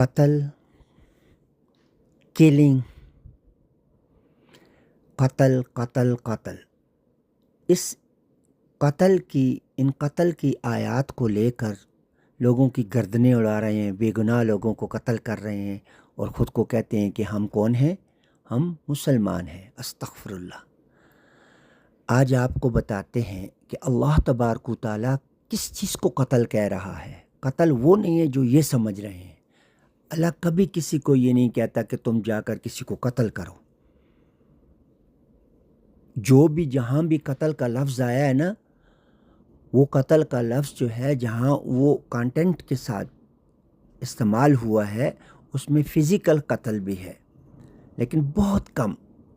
قتل، کلنگ، قتل قتل قتل، ان قتل کی آیات کو لے کر لوگوں کی گردنیں اڑا رہے ہیں، بے گناہ لوگوں کو قتل کر رہے ہیں اور خود کو کہتے ہیں کہ ہم کون ہیں؟ ہم مسلمان ہیں۔ استغفر اللہ۔ آج آپ کو بتاتے ہیں کہ اللہ تبارک و تعالیٰ کس چیز کو قتل کہہ رہا ہے۔ قتل وہ نہیں ہے جو یہ سمجھ رہے ہیں۔ اللہ کبھی کسی کو یہ نہیں کہتا کہ تم جا کر کسی کو قتل کرو۔ جو بھی جہاں بھی قتل کا لفظ آیا ہے نا، وہ قتل کا لفظ جو ہے جہاں وہ کانٹینٹ کے ساتھ استعمال ہوا ہے اس میں فزیکل قتل بھی ہے، لیکن بہت کم۔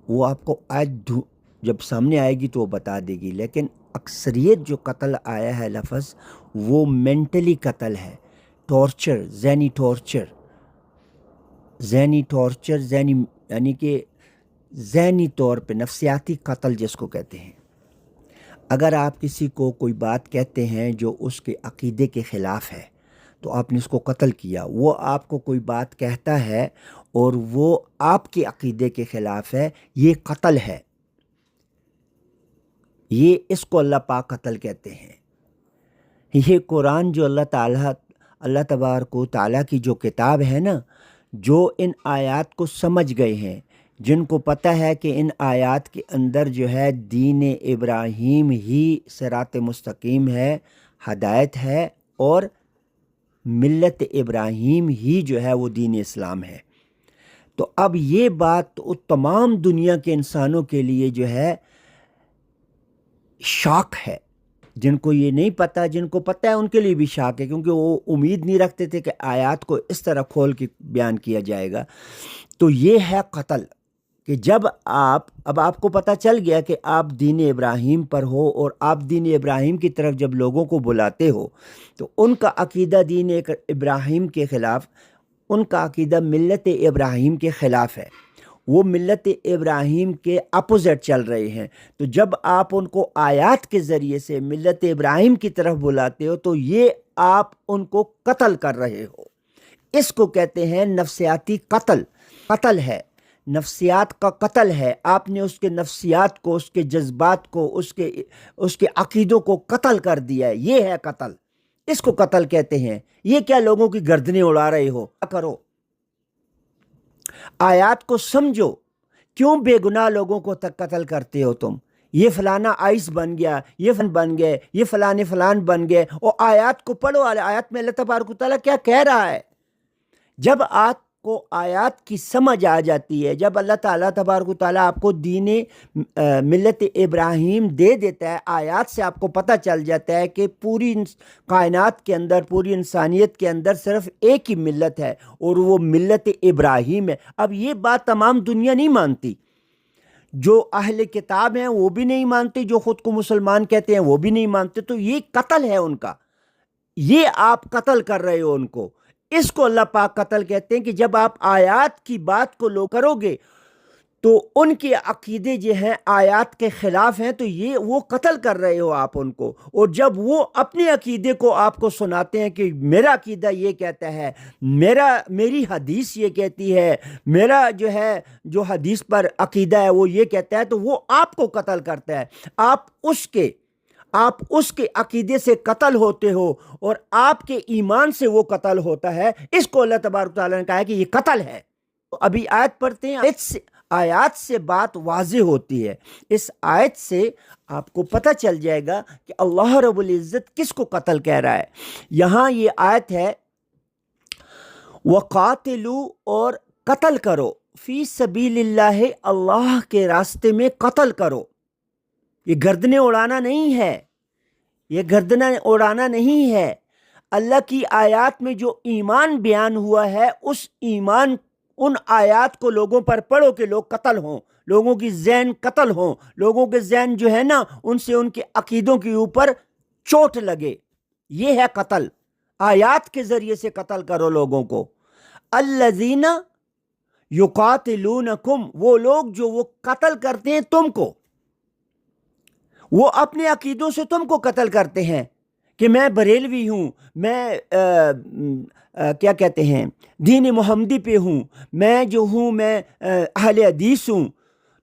وہ آپ کو آج جب سامنے آئے گی تو وہ بتا دے گی، لیکن اکثریت جو قتل آیا ہے لفظ وہ مینٹلی قتل ہے۔ ٹارچر، ذہنی ٹارچر، یعنی کہ ذہنی طور پہ نفسیاتی قتل جس کو کہتے ہیں۔ اگر آپ کسی کو کوئی بات کہتے ہیں جو اس کے عقیدے کے خلاف ہے تو آپ نے اس کو قتل کیا۔ وہ آپ کو کوئی بات کہتا ہے اور وہ آپ کے عقیدے کے خلاف ہے، یہ قتل ہے۔ اس کو اللہ پاک قتل کہتے ہیں۔ یہ قرآن جو اللہ تبارک و تعالیٰ کی جو کتاب ہے نا، جو ان آیات کو سمجھ گئے ہیں، جن کو پتہ ہے کہ ان آیات کے اندر جو ہے دین ابراہیم ہی صراط مستقیم ہے، ہدایت ہے، اور ملت ابراہیم ہی جو ہے وہ دین اسلام ہے، تو اب یہ بات تمام دنیا کے انسانوں کے لیے جو ہے شاک ہے۔ جن کو یہ نہیں پتہ، جن کو پتہ ہے ان کے لیے بھی شاک ہے، کیونکہ وہ امید نہیں رکھتے تھے کہ آیات کو اس طرح کھول کے بیان کیا جائے گا۔ تو یہ ہے قتل، کہ جب اب آپ کو پتہ چل گیا کہ آپ دین ابراہیم پر ہو، اور آپ دین ابراہیم کی طرف جب لوگوں کو بلاتے ہو تو ان کا عقیدہ دین ابراہیم کے خلاف، ان کا عقیدہ ملت ابراہیم کے خلاف ہے، وہ ملت ابراہیم کے اپوزٹ چل رہے ہیں۔ تو جب آپ ان کو آیات کے ذریعے سے ملت ابراہیم کی طرف بلاتے ہو تو یہ آپ ان کو قتل کر رہے ہو۔ اس کو کہتے ہیں نفسیاتی قتل۔ قتل ہے، نفسیات کا قتل ہے۔ آپ نے اس کے نفسیات کو، اس کے جذبات کو، اس کے عقیدوں کو قتل کر دیا ہے۔ یہ ہے قتل، اس کو قتل کہتے ہیں۔ یہ کیا لوگوں کی گردنیں اڑا رہے ہو؟ کرو، آیات کو سمجھو۔ کیوں بے گناہ لوگوں کو قتل کرتے ہو تم؟ یہ فلانا آئس بن گیا، یہ فلان بن گئے، یہ فلان بن گئے، اور آیات کو پڑھو۔ آیات میں اللہ تبارک و تعالیٰ کیا کہہ رہا ہے؟ جب آپ کو آیات کی سمجھ آ جاتی ہے، جب اللہ تعالیٰ تبارک و تعالیٰ آپ کو دین ملت ابراہیم دے دیتا ہے، آیات سے آپ کو پتہ چل جاتا ہے کہ پوری کائنات کے اندر، پوری انسانیت کے اندر صرف ایک ہی ملت ہے، اور وہ ملت ابراہیم ہے۔ اب یہ بات تمام دنیا نہیں مانتی، جو اہل کتاب ہیں وہ بھی نہیں مانتے، جو خود کو مسلمان کہتے ہیں وہ بھی نہیں مانتے۔ تو یہ قتل ہے ان کا، یہ آپ قتل کر رہے ہو ان کو۔ اس کو اللہ پاک قتل کہتے ہیں کہ جب آپ آیات کی بات کو لو کرو گے تو ان کے عقیدے جو ہیں آیات کے خلاف ہیں، تو یہ وہ قتل کر رہے ہو آپ ان کو۔ اور جب وہ اپنے عقیدے کو آپ کو سناتے ہیں کہ میرا عقیدہ یہ کہتا ہے، میری حدیث یہ کہتی ہے، میرا جو حدیث پر عقیدہ ہے وہ یہ کہتا ہے، تو وہ آپ کو قتل کرتا ہے۔ آپ اس کے عقیدے سے قتل ہوتے ہو، اور آپ کے ایمان سے وہ قتل ہوتا ہے۔ اس کو اللہ تبارک تعالیٰ نے کہا ہے کہ یہ قتل ہے۔ ابھی آیت پڑھتے ہیں، آیات سے بات واضح ہوتی ہے۔ اس آیت سے آپ کو پتہ چل جائے گا کہ اللہ رب العزت کس کو قتل کہہ رہا ہے۔ یہاں یہ آیت ہے وَقَاتِلُوا، اور قتل کرو، فی سبیل اللہ، اللہ کے راستے میں قتل کرو۔ یہ گردنیں اڑانا نہیں ہے، یہ گردنیں اڑانا نہیں ہے۔ اللہ کی آیات میں جو ایمان بیان ہوا ہے، اس ایمان، ان آیات کو لوگوں پر پڑھو کہ لوگ قتل ہوں، لوگوں کی ذہن قتل ہوں، لوگوں کے ذہن جو ہے نا ان سے ان کے عقیدوں کے اوپر چوٹ لگے۔ یہ ہے قتل، آیات کے ذریعے سے قتل کرو لوگوں کو۔ الذین یقاتلونکم، وہ لوگ جو وہ قتل کرتے ہیں تم کو، وہ اپنے عقیدوں سے تم کو قتل کرتے ہیں کہ میں بریلوی ہوں، میں کیا کہتے ہیں دین محمدی پہ ہوں، میں جو ہوں میں اہل حدیث ہوں،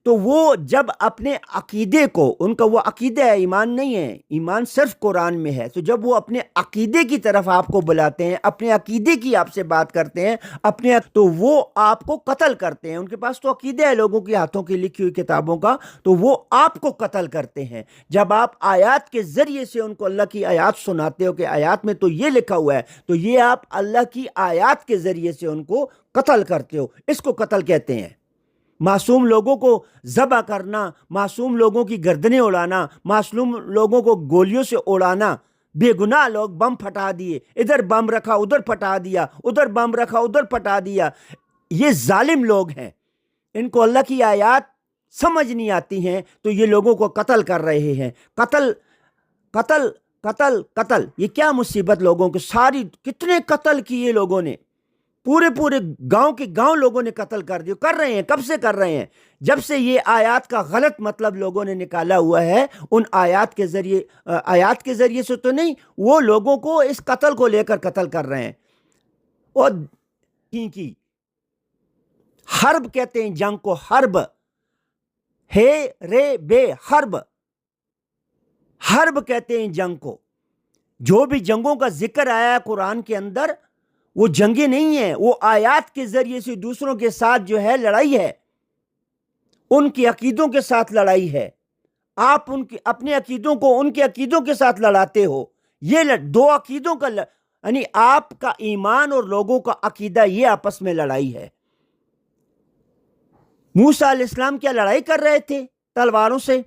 تو وہ جب اپنے عقیدے کو، ان کا وہ عقیدہ ہے، ایمان نہیں ہے، ایمان صرف قرآن میں ہے، تو جب وہ اپنے عقیدے کی طرف آپ کو بلاتے ہیں، اپنے عقیدے کی آپ سے بات کرتے ہیں، تو وہ آپ کو قتل کرتے ہیں۔ ان کے پاس تو عقیدہ ہے لوگوں کے ہاتھوں کی لکھی ہوئی کتابوں کا، تو وہ آپ کو قتل کرتے ہیں جب آپ آیات کے ذریعے سے ان کو اللہ کی آیات سناتے ہو کہ آیات میں تو یہ لکھا ہوا ہے، تو یہ آپ اللہ کی آیات کے ذریعے سے ان کو قتل کرتے ہو، اس کو قتل کہتے ہیں۔ معصوم لوگوں کو ذبح کرنا، معصوم لوگوں کی گردنیں اڑانا، معصوم لوگوں کو گولیوں سے اڑانا، بے گناہ لوگ بم پھٹا دیے، ادھر بم رکھا ادھر پھٹا دیا، ادھر بم رکھا ادھر پھٹا دیا، یہ ظالم لوگ ہیں، ان کو اللہ کی آیات سمجھ نہیں آتی ہیں، تو یہ لوگوں کو قتل کر رہے ہیں۔ قتل قتل قتل قتل، یہ کیا مصیبت لوگوں کو، ساری کتنے قتل کیے لوگوں نے، پورے گاؤں کے گاؤں لوگوں نے قتل کر دیے، کر رہے ہیں، کب سے کر رہے ہیں؟ جب سے یہ آیات کا غلط مطلب لوگوں نے نکالا ہوا ہے، ان آیات کے ذریعے سے تو نہیں، وہ لوگوں کو اس قتل کو لے کر قتل کر رہے ہیں۔ اور کی حرب کہتے ہیں جنگ کو، حرب ہے رے بے حرب، حرب کہتے ہیں جنگ کو۔ جو بھی جنگوں کا ذکر آیا ہے قرآن کے اندر، وہ جنگیں نہیں ہیں، وہ آیات کے ذریعے سے دوسروں کے ساتھ جو ہے لڑائی ہے، ان کے عقیدوں کے ساتھ لڑائی ہے۔ آپ اپنے عقیدوں کو ان کے عقیدوں کے ساتھ لڑاتے ہو، یہ دو عقیدوں کا یعنی آپ کا ایمان اور لوگوں کا عقیدہ، یہ آپس میں لڑائی ہے۔ موسیٰ علیہ السلام کیا لڑائی کر رہے تھے تلواروں سے؟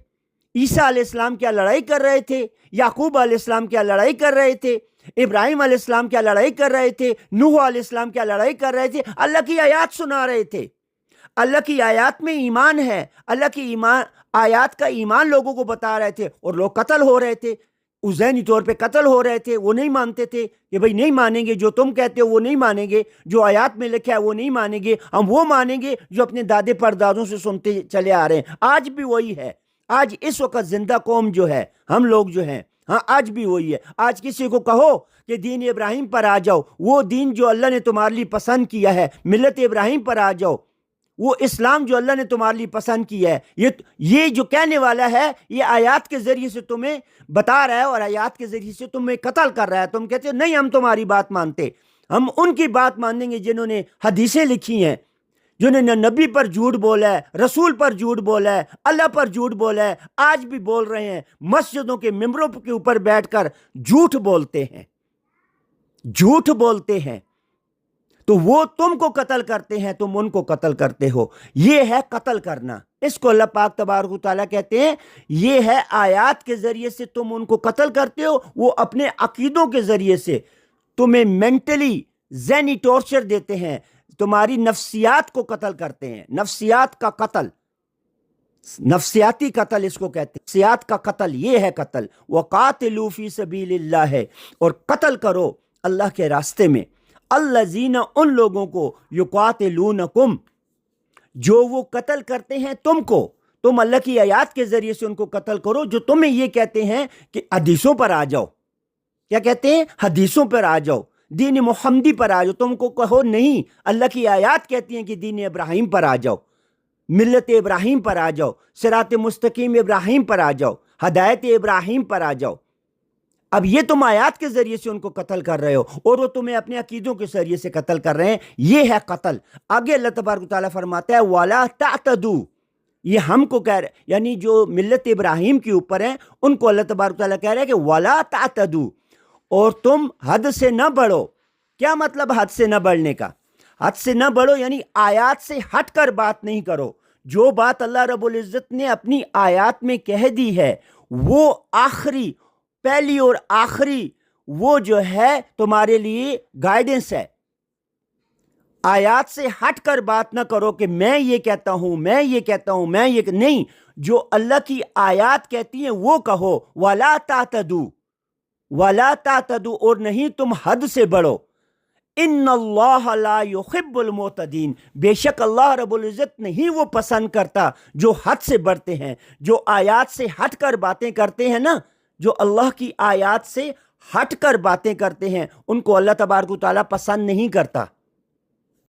عیسیٰ علیہ السلام کیا لڑائی کر رہے تھے؟ یعقوب علیہ السلام کیا لڑائی کر رہے تھے؟ ابراہیم علیہ السلام کیا لڑائی کر رہے تھے؟ نوح علیہ السلام کیا لڑائی کر رہے تھے؟ اللہ کی آیات سنا رہے تھے، اللہ کی آیات میں ایمان ہے، اللہ کی آیات کا ایمان لوگوں کو بتا رہے تھے، اور لوگ قتل ہو رہے تھے، ذہنی طور پہ قتل ہو رہے تھے۔ وہ نہیں مانتے تھے کہ بھئی نہیں مانیں گے، جو تم کہتے ہو وہ نہیں مانیں گے، جو آیات میں لکھا ہے وہ نہیں مانیں گے، ہم وہ مانیں گے جو اپنے دادے پردادوں سے سنتے چلے آ رہے ہیں۔ آج بھی وہی ہے، آج اس وقت زندہ قوم جو ہے، ہم لوگ جو ہیں، ہاں آج بھی وہی ہے۔ آج کسی کو کہو کہ دین ابراہیم پر آ جاؤ، وہ دین جو اللہ نے تمہارے لیے پسند کیا ہے، ملت ابراہیم پر آ جاؤ، وہ اسلام جو اللہ نے تمہارے لیے پسند کیا ہے، یہ جو کہنے والا ہے، یہ آیات کے ذریعے سے تمہیں بتا رہا ہے اور آیات کے ذریعے سے تمہیں قتل کر رہا ہے۔ تم کہتے ہو نہیں ہم تمہاری بات مانتے، ہم ان کی بات مانیں گے جنہوں نے حدیثیں لکھی ہیں، جنہوں نے نبی پر جھوٹ بولا ہے، رسول پر جھوٹ بولا ہے، اللہ پر جھوٹ بولا ہے، آج بھی بول رہے ہیں، مسجدوں کے ممبروں کے اوپر بیٹھ کر جھوٹ بولتے ہیں، جھوٹ بولتے ہیں، تو وہ تم کو قتل کرتے ہیں، تم ان کو قتل کرتے ہو۔ یہ ہے قتل کرنا، اس کو اللہ پاک تبارک و تعالیٰ کہتے ہیں۔ یہ ہے آیات کے ذریعے سے تم ان کو قتل کرتے ہو، وہ اپنے عقیدوں کے ذریعے سے تمہیں مینٹلی ذہنی ٹارچر دیتے ہیں، تمہاری نفسیات کو قتل کرتے ہیں۔ نفسیات کا قتل، نفسیاتی قتل اس کو کہتے ہیں، نفسیات کا قتل، یہ ہے قتل۔ وَقَاتِلُوا فِي سَبِيلِ اللَّهِ، اور قتل کرو اللہ کے راستے میں، الذین، ان لوگوں کو، یقاتلونکم، جو وہ قتل کرتے ہیں تم کو، تم اللہ کی آیات کے ذریعے سے ان کو قتل کرو، جو تمہیں یہ کہتے ہیں کہ حدیثوں پر آ جاؤ۔ کیا کہتے ہیں؟ حدیثوں پر آ جاؤ، دین محمدی پر آ جاؤ۔ تم کو کہو نہیں، اللہ کی آیات کہتی ہیں کہ دین ابراہیم پر آ جاؤ، ملت ابراہیم پر آ جاؤ، صراط مستقیم ابراہیم پر آ جاؤ، ہدایت ابراہیم پر آ جاؤ۔ اب یہ تم آیات کے ذریعے سے ان کو قتل کر رہے ہو، اور وہ تمہیں اپنے عقیدوں کے ذریعے سے قتل کر رہے ہیں، یہ ہے قتل۔ آگے اللہ تبارک و تعالیٰ فرماتا ہے وَلَا تَعْتَدُوا، یہ ہم کو کہہ رہے، یعنی جو ملت ابراہیم کے اوپر ہیں ان کو اللہ تبارک و تعالیٰ کہہ رہے ہیں کہ وَلَا تَعْتَدُوا، اور تم حد سے نہ بڑھو۔ کیا مطلب حد سے نہ بڑھنے کا؟ حد سے نہ بڑھو یعنی آیات سے ہٹ کر بات نہیں کرو۔ جو بات اللہ رب العزت نے اپنی آیات میں کہہ دی ہے، وہ آخری، پہلی اور آخری، وہ جو ہے تمہارے لیے گائیڈنس ہے۔ آیات سے ہٹ کر بات نہ کرو کہ میں یہ کہتا ہوں، میں یہ کہتا ہوں، میں یہ نہیں، جو اللہ کی آیات کہتی ہیں وہ کہو۔ وَلَا تَعْتَدُوا، وَلَا تَعْتَدُوا، اور نہیں تم حد سے بڑھو۔ ان اللہ لا يحب المعتدین، بے شک اللہ رب العزت نہیں وہ پسند کرتا جو حد سے بڑھتے ہیں، جو آیات سے ہٹ کر باتیں کرتے ہیں نا، جو اللہ کی آیات سے ہٹ کر باتیں کرتے ہیں ان کو اللہ تبارک و تعالیٰ پسند نہیں کرتا۔